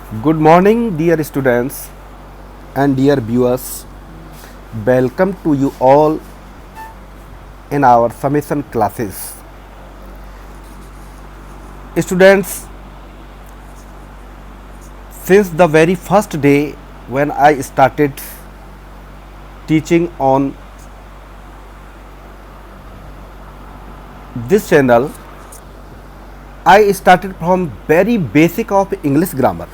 Good morning, dear students and dear viewers. Welcome to you all in our summation classes. Students, since the very first day when I started teaching on this channel, I started from very basic of English grammar.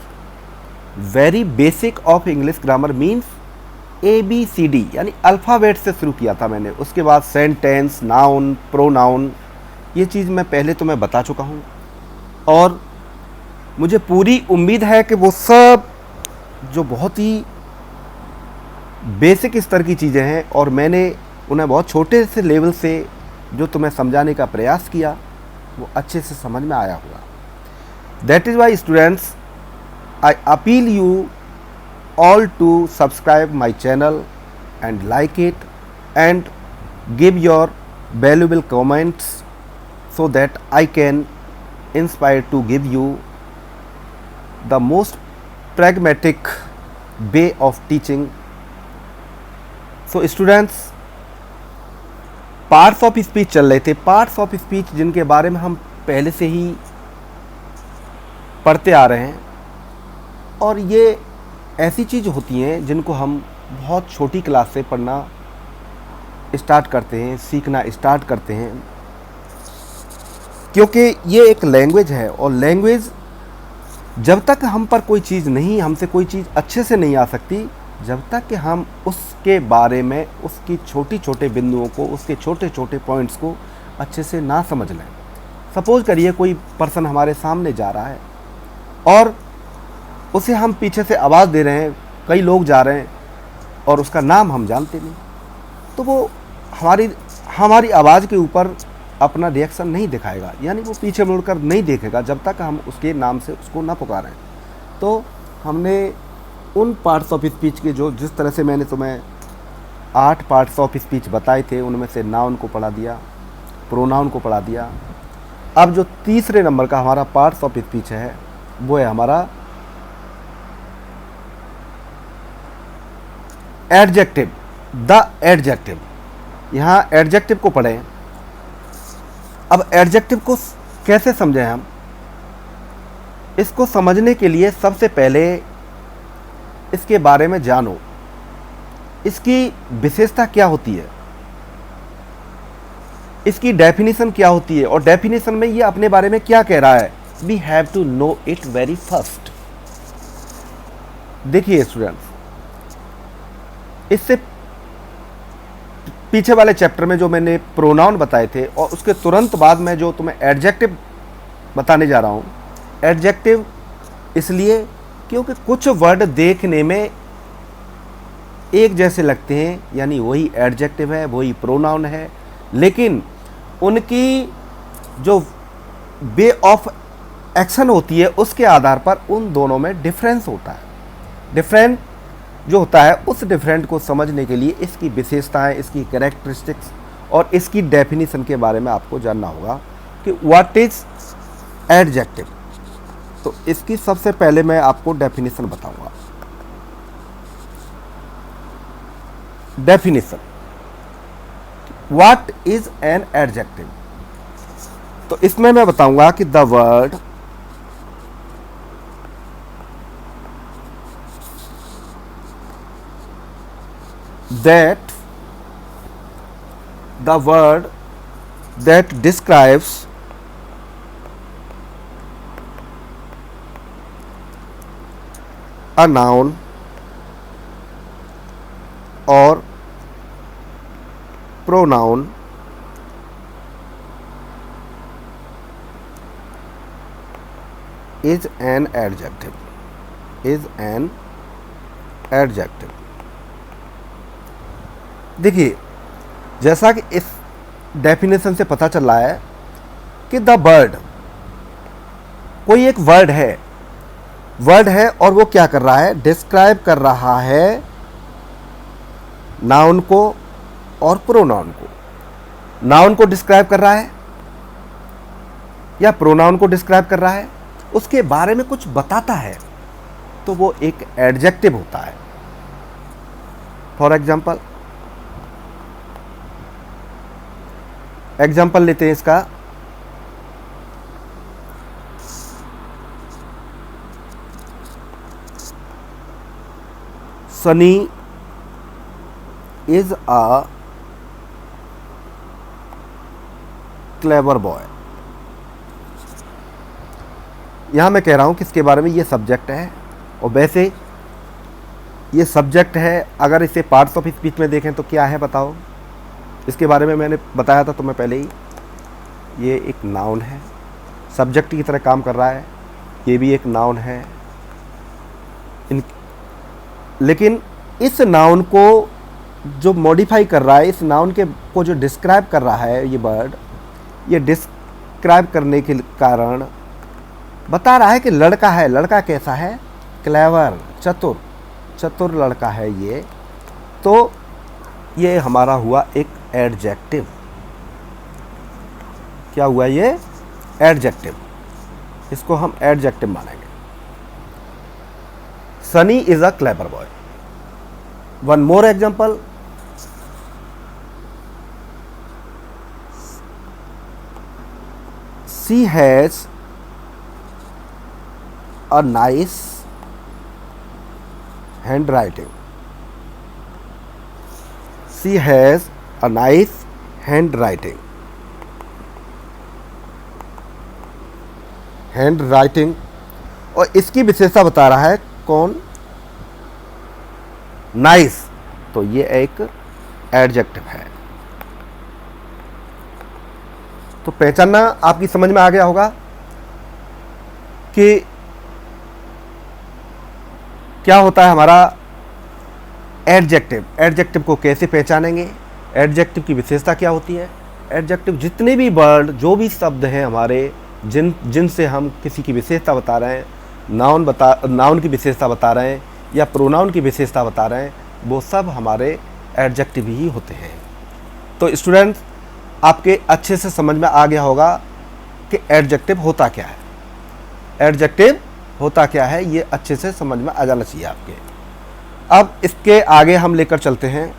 Very basic of English grammar means ABCD यानी alphabet से शुरू किया था मैंने. उसके बाद sentence, noun, pronoun, ये चीज़ मैं बता चुका हूँ और मुझे पूरी उम्मीद है कि वो सब जो बहुत ही बेसिक स्तर की चीज़ें हैं और मैंने उन्हें बहुत छोटे से लेवल से जो तुम्हें समझाने का प्रयास किया वो अच्छे से समझ में आया होगा. That is why students, I appeal you all to subscribe my channel and like it and give your valuable comments so that I can inspire to give you the most pragmatic way of teaching. So students, parts of speech चल रहे थे. Parts of speech जिनके बारे में हम पहले से ही पढ़ते आ रहे हैं और ये ऐसी चीज़ होती हैं जिनको हम बहुत छोटी क्लास से पढ़ना स्टार्ट करते हैं, सीखना स्टार्ट करते हैं, क्योंकि ये एक लैंग्वेज है और लैंग्वेज जब तक हम पर कोई चीज़ नहीं, हमसे कोई चीज़ अच्छे से नहीं आ सकती जब तक कि हम उसके बारे में उसकी छोटी छोटे बिंदुओं को, उसके छोटे छोटे पॉइंट्स को अच्छे से ना समझ लें. सपोज़ करिए कोई पर्सन हमारे सामने जा रहा है और उसे हम पीछे से आवाज़ दे रहे हैं, कई लोग जा रहे हैं और उसका नाम हम जानते नहीं, तो वो हमारी आवाज़ के ऊपर अपना रिएक्शन नहीं दिखाएगा, यानी वो पीछे मुड़कर नहीं देखेगा जब तक हम उसके नाम से उसको ना पुकारें. तो हमने उन पार्ट्स ऑफ स्पीच के जो जिस तरह से मैंने तुम्हें 8 पार्ट्स ऑफ स्पीच बताए थे, उनमें से नाउन को पढ़ा दिया, प्रोनाउन को पढ़ा दिया. अब जो तीसरे नंबर का हमारा पार्ट्स ऑफ स्पीच है वो है हमारा एडजेक्टिव. The adjective. यहाँ एडजेक्टिव को पढ़ें. अब एडजेक्टिव को कैसे समझें हम? इसको समझने के लिए सबसे पहले इसके बारे में जानो, इसकी विशेषता क्या होती है, इसकी डेफिनेशन क्या होती है और डेफिनेशन में ये अपने बारे में क्या कह रहा है. We have to know it very first. देखिए स्टूडेंट्स, इससे पीछे वाले चैप्टर में जो मैंने प्रोनाउन बताए थे और उसके तुरंत बाद मैं जो तुम्हें एडजेक्टिव बताने जा रहा हूँ. एडजेक्टिव इसलिए क्योंकि कुछ वर्ड देखने में एक जैसे लगते हैं, यानी वही एडजेक्टिव है, वही प्रोनाउन है, लेकिन उनकी जो वे ऑफ एक्शन होती है उसके आधार पर उन दोनों में डिफरेंस होता है. डिफरेंट जो होता है उस डिफरेंट को समझने के लिए इसकी विशेषताएं, इसकी कैरेक्टरिस्टिक्स और इसकी डेफिनेशन के बारे में आपको जानना होगा कि व्हाट इज एडजेक्टिव. तो इसकी सबसे पहले मैं आपको डेफिनेशन बताऊंगा. Definition, what is an adjective. तो इसमें मैं बताऊंगा कि the word that describes a noun or pronoun is an adjective. देखिए, जैसा कि इस डेफिनेशन से पता चल रहा है कि द बर्ड, कोई एक वर्ड है और वो क्या कर रहा है, डिस्क्राइब कर रहा है नाउन को और प्रोनाउन को. नाउन को डिस्क्राइब कर रहा है या प्रोनाउन को डिस्क्राइब कर रहा है, उसके बारे में कुछ बताता है. तो वो एक एडजेक्टिव होता है। फॉर एग्जाम्पल लेते हैं इसका। Sunny is a clever boy. यहां मैं कह रहा हूं किसके बारे में, ये सब्जेक्ट है, और वैसे ये सब्जेक्ट है। अगर इसे पार्ट्स ऑफ स्पीच में देखें तो क्या है बताओ? इसके बारे में मैंने बताया था तुम्हें पहले ही, ये एक नाउन है, सब्जेक्ट की तरह काम कर रहा है। ये भी एक नाउन है। लेकिन इस नाउन को जो मॉडिफाई कर रहा है, इस नाउन के को जो डिस्क्राइब कर रहा है ये वर्ड, ये डिस्क्राइब करने के कारण बता रहा है कि लड़का है। लड़का कैसा है? क्लेवर, चतुर, चतुर लड़का है ये। तो ये हमारा हुआ एक एडजेक्टिव। क्या हुआ ये? एडजेक्टिव। इसको हम एडजेक्टिव मानेंगे। Sunny is a clever boy. One more example, she has a nice handwriting. She has a nice handwriting. Handwriting, और इसकी विशेषता बता रहा है कौन? नाइस। तो ये एक एडजेक्टिव है। तो पहचानना आपकी समझ में आ गया होगा कि क्या होता है हमारा एडजेक्टिव। एडजेक्टिव को कैसे पहचानेंगे? एडजेक्टिव की विशेषता क्या होती है? एडजेक्टिव जितने भी वर्ड, जो भी शब्द हैं हमारे, जिनसे हम किसी की विशेषता बता रहे हैं, नाउन की विशेषता बता रहे हैं या प्रोनाउन की विशेषता बता रहे हैं, वो सब हमारे एडजेक्टिव ही होते हैं। तो स्टूडेंट्स, आपके अच्छे से समझ में आ गया होगा कि एडजेक्टिव होता क्या है। एडजेक्टिव होता क्या है, ये अच्छे से समझ में आ जाना चाहिए आपके। अब इसके आगे हम लेकर चलते हैं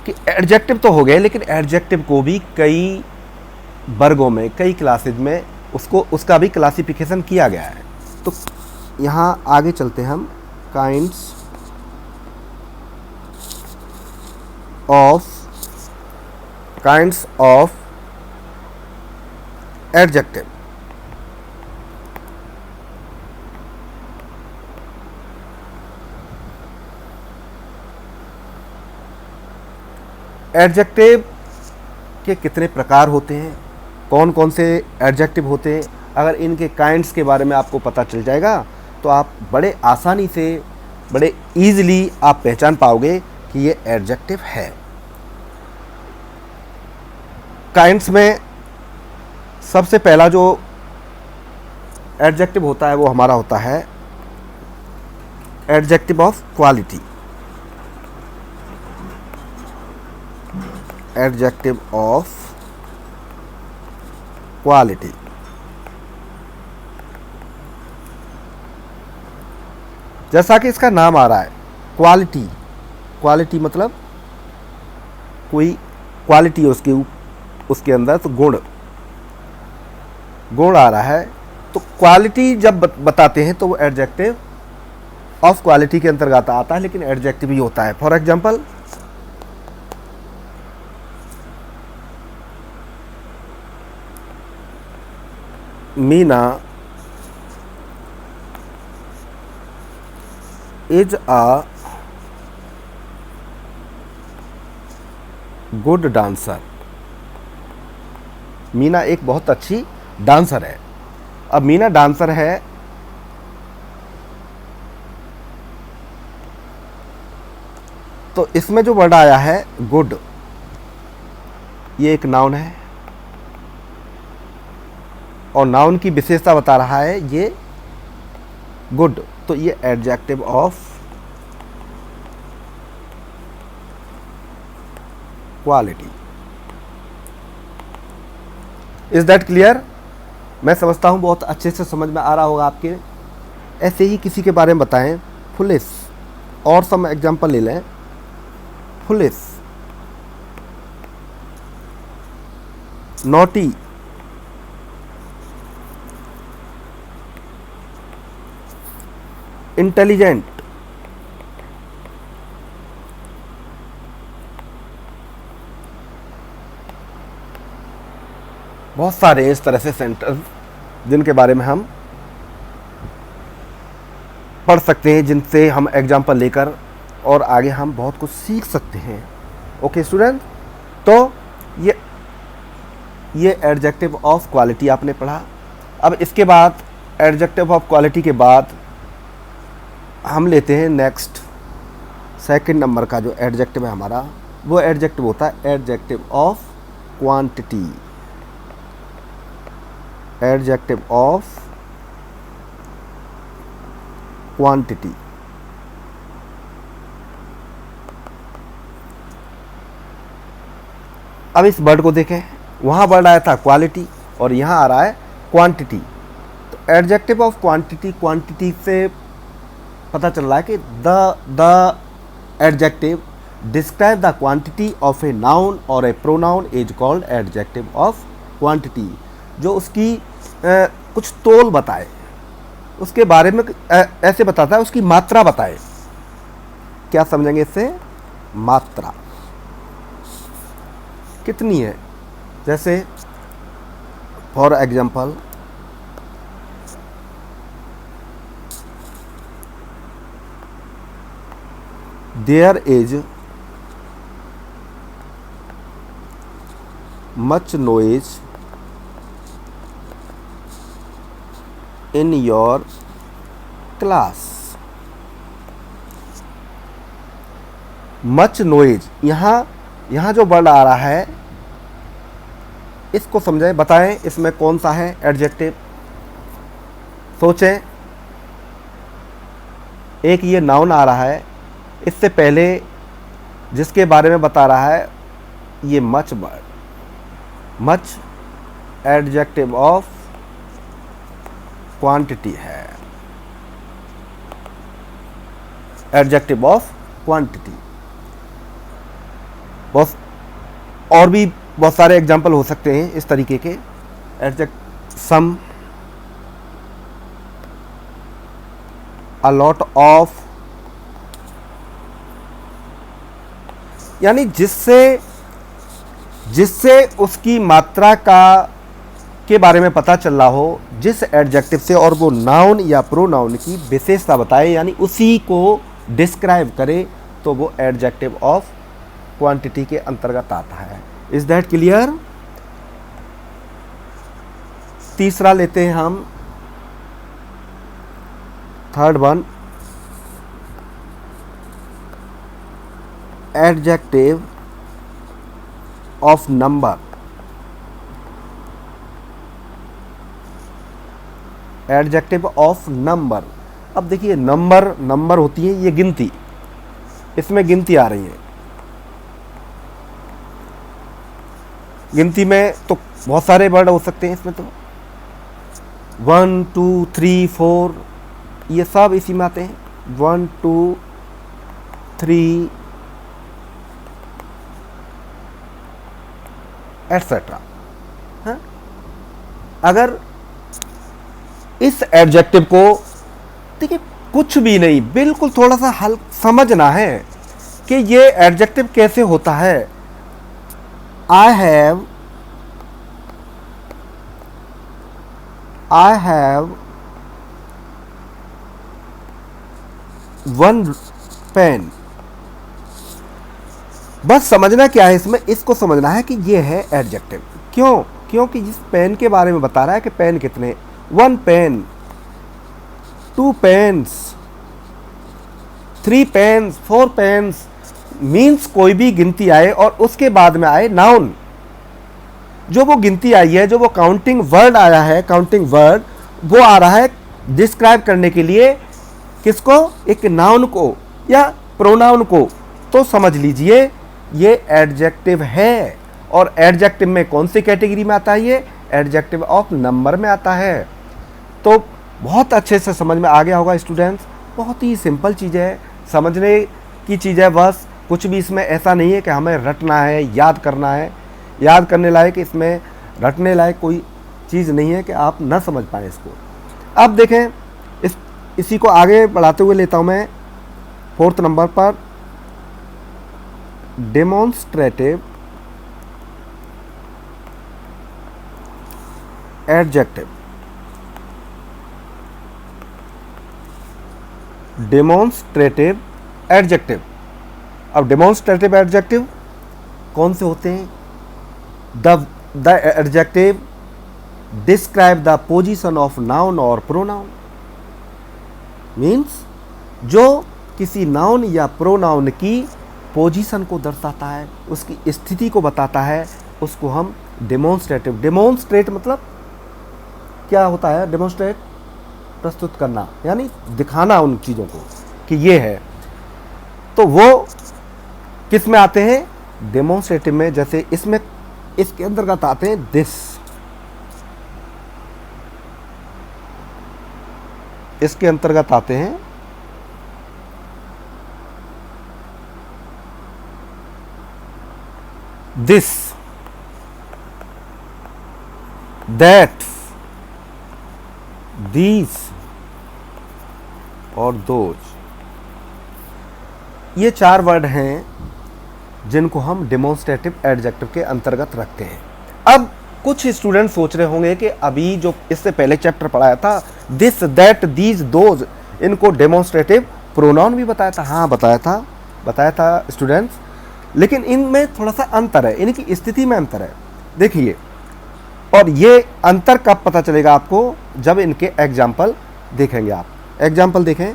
कि एडजेक्टिव तो हो गए, लेकिन एडजेक्टिव को भी कई वर्गों में, कई क्लासेज में उसका भी क्लासिफिकेशन किया गया है। तो यहाँ आगे चलते हैं हम। Kinds of adjective. एडजेक्टिव के कितने प्रकार होते हैं, कौन कौन से एडजेक्टिव होते हैं, अगर इनके काइंड्स के बारे में आपको पता चल जाएगा तो आप बड़े आसानी से, बड़े ईजिली आप पहचान पाओगे कि ये एडजेक्टिव है। काइंड्स में सबसे पहला जो एडजेक्टिव होता है वो हमारा होता है adjective of quality. Adjective of quality. जैसा कि इसका नाम आ रहा है, क्वालिटी। क्वालिटी मतलब कोई क्वालिटी है उसके अंदर, तो गुण आ रहा है। तो क्वालिटी जब बताते हैं तो वो एडजेक्टिव ऑफ क्वालिटी के अंतर्गत आता है, लेकिन एडजेक्टिव ही होता है। For example, Meena is a good dancer. Meena एक बहुत अच्छी डांसर है। अब मीना डांसर है, तो इसमें जो वर्ड आया है गुड, ये एक नाउन है और नाउन की विशेषता बता रहा है ये गुड, तो ये adjective of quality. Is that clear? मैं समझता हूं बहुत अच्छे से समझ में आ रहा होगा आपके। ऐसे ही किसी के बारे में बताएं, फुलिश, और सम एग्जांपल ले लें, फुलिश, नॉटी, इंटेलिजेंट, बहुत सारे इस तरह से सेंटेंस जिनके बारे में हम पढ़ सकते हैं, जिनसे हम एग्जाम्पल लेकर और आगे हम बहुत कुछ सीख सकते हैं। ओके स्टूडेंट, तो ये एडजेक्टिव ऑफ क्वालिटी आपने पढ़ा। अब इसके बाद एडजेक्टिव ऑफ क्वालिटी के बाद हम लेते हैं नेक्स्ट सेकंड नंबर का जो एडजेक्टिव है हमारा, वो एडजेक्टिव होता है adjective of quantity. Adjective of quantity. अब इस वर्ड को देखें, वहाँ वर्ड आया था क्वालिटी और यहाँ आ रहा है क्वांटिटी। तो एडजेक्टिव ऑफ क्वांटिटी, क्वांटिटी से पता चल रहा है कि the adjective describe the quantity of a noun और a pronoun is called adjective of quantity. जो उसकी कुछ तोल बताए, उसके बारे में ऐसे बताता है, उसकी मात्रा बताए। क्या समझेंगे इससे? मात्रा कितनी है। जैसे for example, there is much noise in your class. Much noise, यहाँ जो वर्ड आ रहा है इसको समझें, बताएं इसमें कौन सा है एडजेक्टिव। सोचें, एक ये नाउन आ रहा है, इससे पहले जिसके बारे में बता रहा है ये much word, much adjective of quantity है, एडजेक्टिव ऑफ क्वांटिटी। बहुत और भी बहुत सारे एग्जाम्पल हो सकते हैं इस तरीके के। एडजेक्ट सम, अ लॉट ऑफ, यानी जिससे उसकी मात्रा के बारे में पता चल रहा हो, जिस एडजेक्टिव से, और वो नाउन या प्रोनाउन की विशेषता बताए, यानी उसी को डिस्क्राइब करे, तो वो एडजेक्टिव ऑफ क्वांटिटी के अंतर्गत आता है। Is that clear? तीसरा लेते हैं हम, third one, adjective of number. Adjective of number. अब देखिए, नंबर होती है ये गिनती, इसमें गिनती आ रही है। गिनती में तो बहुत सारे वर्ड हो सकते हैं, इसमें तो 1 2 3 4 ये सब इसी में आते हैं। 1 2 3 एटसेट्रा। हाँ, अगर इस एडजेक्टिव को देखिए, कुछ भी नहीं, बिल्कुल थोड़ा सा हल समझना है कि ये एडजेक्टिव कैसे होता है। I have 1 pen. बस समझना क्या है इसमें, इसको समझना है कि ये है एडजेक्टिव। क्योंकि इस पेन के बारे में बता रहा है कि पेन कितने, 1 pen, 2 pens, 3 pens, 4 pens. Means कोई भी गिनती आए और उसके बाद में आए नाउन, जो वो गिनती आई है, जो वो काउंटिंग वर्ड आया है, काउंटिंग वर्ड वो आ रहा है डिस्क्राइब करने के लिए किसको? एक नाउन को या प्रोनाउन को। तो समझ लीजिए ये एडजेक्टिव है। और एडजेक्टिव में कौन सी कैटेगरी में आता है? ये एडजेक्टिव ऑफ नंबर में आता है। तो बहुत अच्छे से समझ में आ गया होगा स्टूडेंट्स। बहुत ही सिंपल चीज़ है, समझने की चीज़ है बस। कुछ भी इसमें ऐसा नहीं है कि हमें रटना है, याद करना है। याद करने लायक, इसमें रटने लायक कोई चीज़ नहीं है कि आप न समझ पाएँ इसको। अब देखें, इसी को आगे बढ़ाते हुए लेता हूँ मैं 4th नंबर पर, डेमोन्स्ट्रेटिव एडजेक्टिव। Demonstrative adjective. अब डेमोन्स्ट्रेटिव एडजेक्टिव कौन से होते हैं? The adjective describe the position of noun और प्रोनाउन। मीन्स जो किसी नाउन या प्रोनाउन की पोजीशन को दर्शाता है, उसकी स्थिति को बताता है, उसको हम डेमोन्स्ट्रेटिव। डेमोन्स्ट्रेट मतलब क्या होता है? डेमोन्स्ट्रेट प्रस्तुत करना, यानी दिखाना उन चीज़ों को कि ये है। तो वो किस में आते हैं? डेमोन्स्ट्रेटिव में। जैसे इसमें, इसके अंतर्गत आते हैं दिस, इसके अंतर्गत आते हैं दिस, दैट, दीज और दोज। ये 4 वर्ड हैं जिनको हम डेमोन्स्ट्रेटिव एडजेक्टिव के अंतर्गत रखते हैं। अब कुछ स्टूडेंट सोच रहे होंगे कि अभी जो इससे पहले चैप्टर पढ़ाया था, दिस, दैट, दीज, दोज, इनको डेमोन्स्ट्रेटिव प्रोनाउन भी बताया था। हाँ, बताया था स्टूडेंट्स, लेकिन इनमें थोड़ा सा अंतर है, इनकी स्थिति में अंतर है। देखिए, और ये अंतर कब पता चलेगा आपको? जब इनके एग्जाम्पल देखेंगे आप। एग्जाम्पल देखें,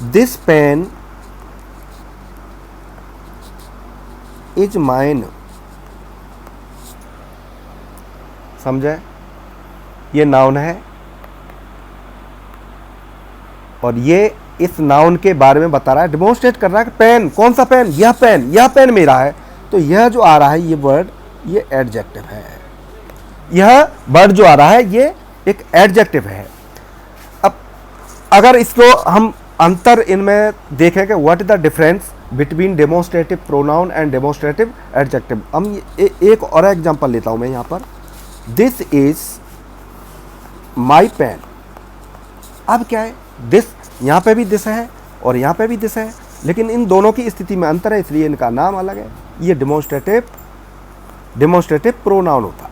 दिस पेन इज माइन। समझे? ये नाउन है और ये इस नाउन के बारे में बता रहा है, डिमोन्स्ट्रेट कर रहा है कि पेन, कौन सा पेन? यह पेन मेरा है। तो यह जो आ रहा है, ये वर्ड, ये एडजेक्टिव है। यह वर्ड जो आ रहा है, ये एक एडजेक्टिव है। अब अगर इसको हम अंतर इनमें देखें कि what is the difference between demonstrative pronoun and demonstrative adjective. हम एक और एग्जांपल लेता हूं मैं यहां पर, दिस इज माई पेन। अब क्या है? दिस, यहां पे भी दिस है और यहां पे भी दिस है, लेकिन इन दोनों की स्थिति में अंतर है, इसलिए इनका नाम अलग है। ये डेमोन्स्ट्रेटिव प्रोनाउन होता है।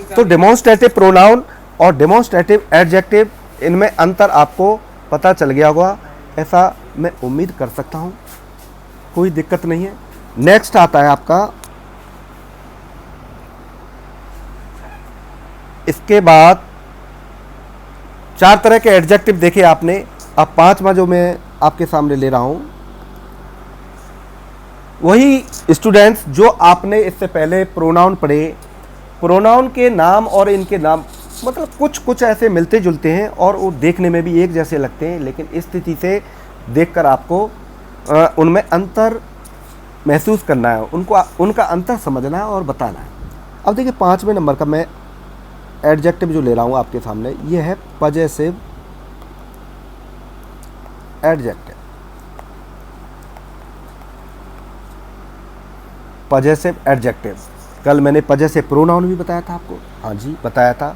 तो डेमोन्स्ट्रेटिव प्रोनाउन और डेमोन्स्ट्रेटिव एडजेक्टिव, इनमें अंतर आपको पता चल गया होगा, ऐसा मैं उम्मीद कर सकता हूं। कोई दिक्कत नहीं है। नेक्स्ट आता है आपका, इसके बाद 4 तरह के एडजेक्टिव देखे आपने। अब 5वां जो मैं आपके सामने ले रहा हूं, वही स्टूडेंट्स जो आपने इससे पहले प्रोनाउन पढ़े। प्रोनाउन के नाम और इनके नाम मतलब कुछ ऐसे मिलते जुलते हैं और वो देखने में भी एक जैसे लगते हैं, लेकिन इस स्थिति से देखकर आपको उनमें अंतर महसूस करना है, उनका अंतर समझना है और बताना है। अब देखिए, 5वें नंबर का मैं एडजेक्टिव जो ले रहा हूं आपके सामने, ये है पजेसिव एडजेक्टिव। पजेसिव एडजेक्टिव, कल मैंने पजेसिव प्रोनाउन भी बताया था आपको। हाँ जी, बताया था।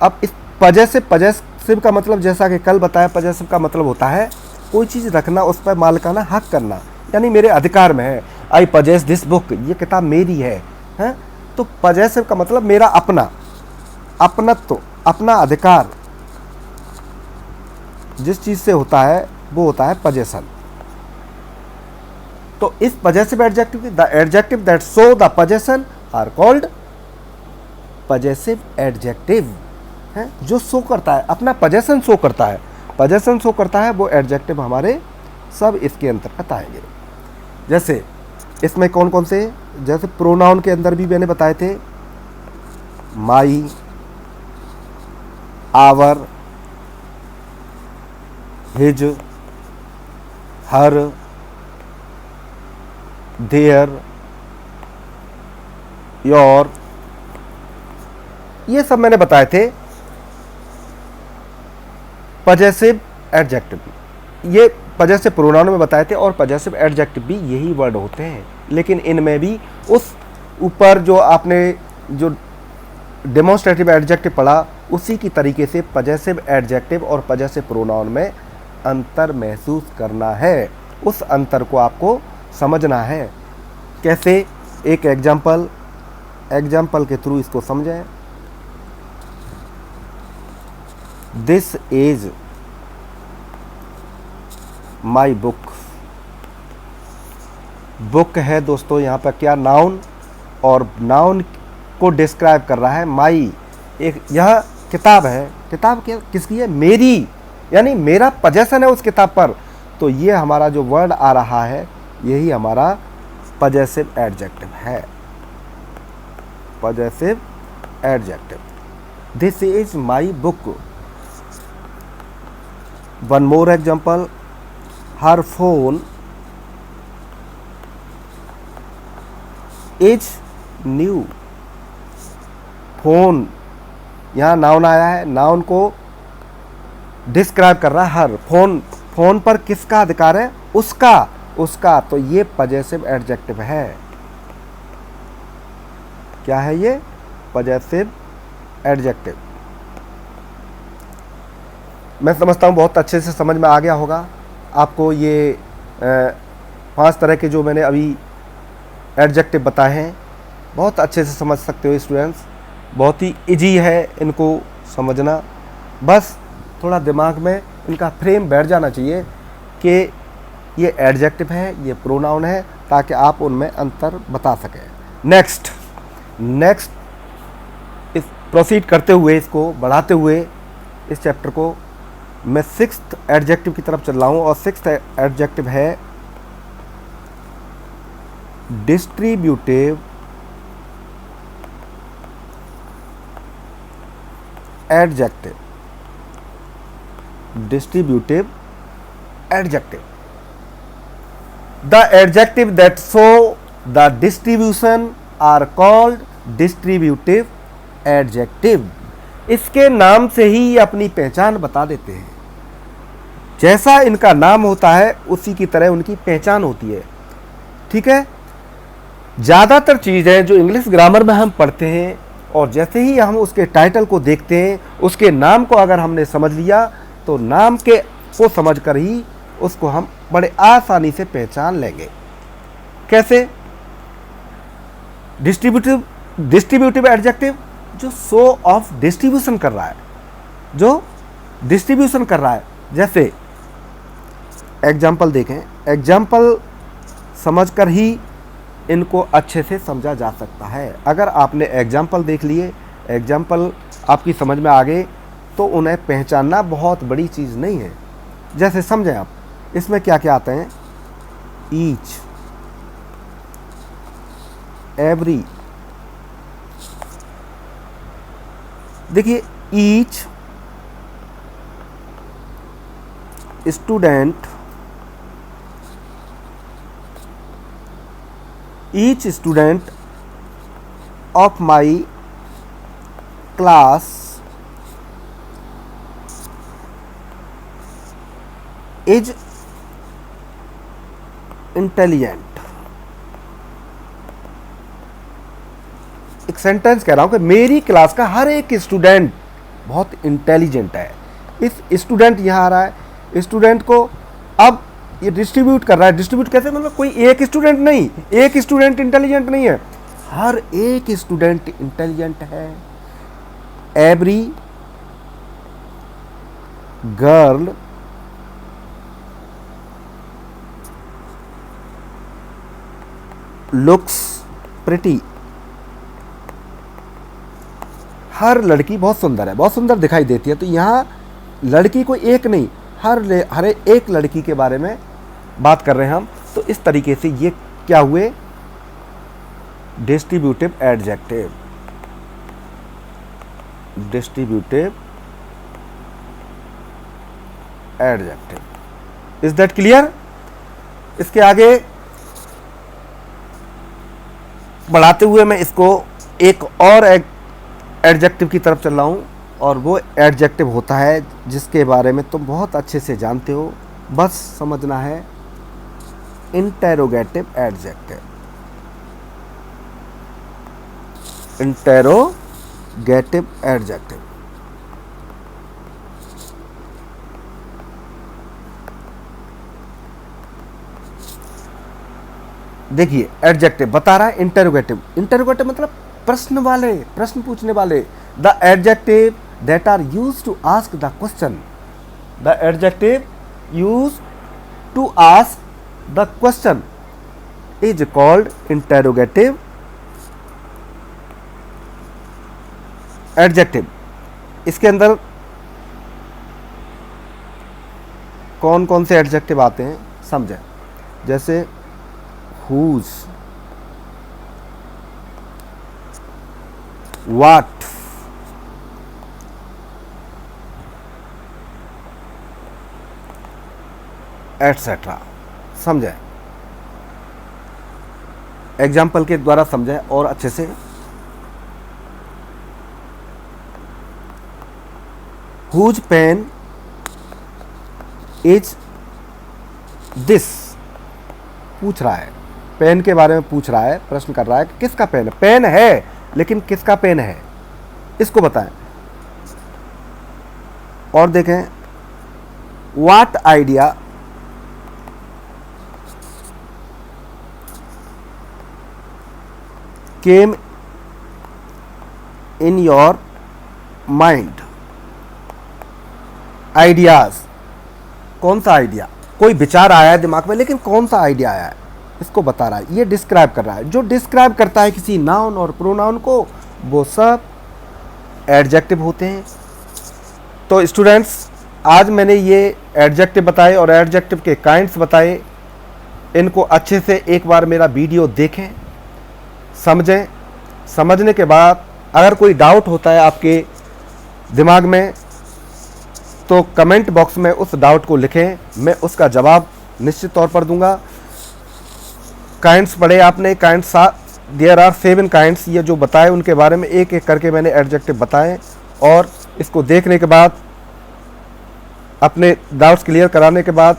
अब इस पजेसिव का मतलब, जैसा कि कल बताया, पजेसिव का मतलब होता है कोई चीज़ रखना, उस पर मालिकाना हक करना, यानी मेरे अधिकार में है। आई पजेस दिस बुक, ये किताब मेरी है। तो पजेसिव का मतलब मेरा अपनत्व, अपना अधिकार जिस चीज़ से होता है वो होता है पजेशन। तो इस possessive adjective, the adjective that show the possession are called possessive adjective. है जो शो करता है, अपना पजेशन शो करता है, पजेशन शो करता है, वो एडजेक्टिव हमारे सब इसके अंतर्गत आएंगे। जैसे इसमें कौन कौन से, जैसे प्रोनाउन के अंदर भी मैंने बताए थे, my, our, his, her, their, your, ये सब मैंने बताए थे पजेसिव एडजेक्टिव, ये पजेसिव प्रोनाउन में बताए थे और पजेसिव एडजेक्टिव भी यही वर्ड होते हैं। लेकिन इनमें भी उस ऊपर जो आपने जो डेमोन्स्ट्रेटिव एडजेक्टिव पढ़ा उसी की तरीके से पजेसिव एडजेक्टिव और पजेसिव प्रोनाउन में अंतर महसूस करना है। उस अंतर को आपको समझना है। कैसे? एक एग्जाम्पल के थ्रू इसको समझें। This is my book. Book है दोस्तों यहाँ पर क्या? नाउन, और नाउन को डिस्क्राइब कर रहा है माई। एक यह किताब है, किताब क्या किसकी है? मेरी, यानी मेरा पजेशन है उस किताब पर। तो ये हमारा जो वर्ड आ रहा है यही हमारा पजेसिव एडजेक्टिव है, possessive adjective. This is my book. One more example, her phone is new. Phone, यहाँ नाउन आया है, नाउन को डिस्क्राइब कर रहा है हर। फोन, फोन पर किसका अधिकार है? उसका, उसका। तो ये पजेसिव एडजेक्टिव है। क्या है ये? Possessive adjective. मैं समझता हूँ बहुत अच्छे से समझ में आ गया होगा आपको। ये 5 तरह के जो मैंने अभी एडजेक्टिव बताए हैं बहुत अच्छे से समझ सकते हो स्टूडेंट्स। बहुत ही इजी है इनको समझना, बस थोड़ा दिमाग में इनका फ्रेम बैठ जाना चाहिए कि ये एडजेक्टिव है, ये प्रोनाउन है, ताकि आप उनमें अंतर बता सकें। नेक्स्ट इस प्रोसीड करते हुए, इसको बढ़ाते हुए इस चैप्टर को, मैं 6th एडजेक्टिव की तरफ चल रहा हूँ और 6th एडजेक्टिव है distributive adjective. Distributive adjective, the adjective that show the distribution are called distributive adjective. इसके नाम से ही ये अपनी पहचान बता देते हैं। जैसा इनका नाम होता है उसी की तरह उनकी पहचान होती है। ठीक है? ज़्यादातर चीज़ें जो इंग्लिश ग्रामर में हम पढ़ते हैं और जैसे ही हम उसके टाइटल को देखते हैं, उसके नाम को अगर हमने समझ लिया तो नाम के को समझकर ही उसको हम बड़े आसानी से पहचान लेंगे। कैसे? डिस्ट्रीब्यूटिव एडजेक्टिव जो शो ऑफ डिस्ट्रीब्यूशन कर रहा है, जो डिस्ट्रीब्यूशन कर रहा है। जैसे एग्जाम्पल देखें, एग्जाम्पल समझकर ही इनको अच्छे से समझा जा सकता है। अगर आपने एग्जाम्पल देख लिए, एग्जाम्पल आपकी समझ में आ गए, तो उन्हें पहचानना बहुत बड़ी चीज़ नहीं है। जैसे समझें आप, इसमें क्या क्या आते हैं? Each, every. देखिए, each student, each student of my class is intelligent। एक सेंटेंस कह रहा हूं कि मेरी क्लास का हर एक स्टूडेंट बहुत इंटेलिजेंट है। इस स्टूडेंट यहाँ आ रहा है, स्टूडेंट को अब ये डिस्ट्रीब्यूट कर रहा है। डिस्ट्रीब्यूट कैसे? मतलब कोई एक स्टूडेंट नहीं, एक स्टूडेंट इंटेलिजेंट नहीं है, हर एक स्टूडेंट इंटेलिजेंट है। Every girl looks pretty. हर लड़की बहुत सुंदर है, बहुत सुंदर दिखाई देती है। तो यहाँ लड़की को एक नहीं, हर एक लड़की के बारे में बात कर रहे हैं हम। तो इस तरीके से ये क्या हुए? Distributive adjective. Distributive adjective. Is that clear? इसके आगे बढ़ाते हुए मैं इसको एक और एडजेक्टिव की तरफ चल रहा हूँ, और वो एडजेक्टिव होता है जिसके बारे में तुम बहुत अच्छे से जानते हो, बस समझना है, इंटेरोगेटिव एडजेक्टिव। Interrogative adjective. देखिए एडजेक्टिव बता रहा है इंटेरोगेटिव। इंटेरोगेटिव मतलब प्रश्न वाले, प्रश्न पूछने वाले। The adjective that are use to ask the question. The adjective use to ask the question is called interrogative adjective. इसके अंदर कौन कौन से एडजेक्टिव आते हैं समझें। जैसे whose, what, एटसेट्रा। समझे, एग्जाम्पल के द्वारा समझे और अच्छे से। whose pen is this, पूछ रहा है, पेन के बारे में पूछ रहा है, प्रश्न कर रहा है कि किसका पेन है। पेन है लेकिन किसका पेन है, इसको बताएं। और देखें, what idea came in your mind. Ideas, कौन सा आइडिया, कोई विचार आया है दिमाग में, लेकिन कौन सा आइडिया आया है, इसको बता रहा है। ये डिस्क्राइब कर रहा है। जो डिस्क्राइब करता है किसी नाउन और प्रोनाउन को, वो सब एडजेक्टिव होते हैं। तो स्टूडेंट्स, आज मैंने ये एडजेक्टिव बताए और एडजेक्टिव के काइंड्स बताए। इनको अच्छे से एक बार मेरा वीडियो देखें, समझें। समझने के बाद अगर कोई डाउट होता है आपके दिमाग में, तो कमेंट बॉक्स में उस डाउट को लिखें, मैं उसका जवाब निश्चित तौर पर दूंगा। काइंड्स पढ़े आपने, काइंड्स देयर आर 7 काइंड्स, ये जो बताए उनके बारे में एक एक करके मैंने एडजेक्टिव बताए। और इसको देखने के बाद, अपने डाउट्स क्लियर कराने के बाद,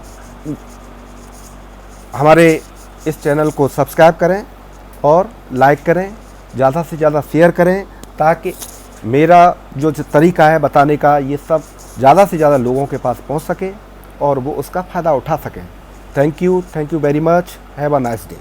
हमारे इस चैनल को सब्सक्राइब करें और लाइक करें, ज़्यादा से ज़्यादा शेयर करें, ताकि मेरा जो तरीका है बताने का, ये सब ज़्यादा से ज़्यादा लोगों के पास पहुंच सके और वो उसका फ़ायदा उठा सकें। Thank you very much. Have a nice day.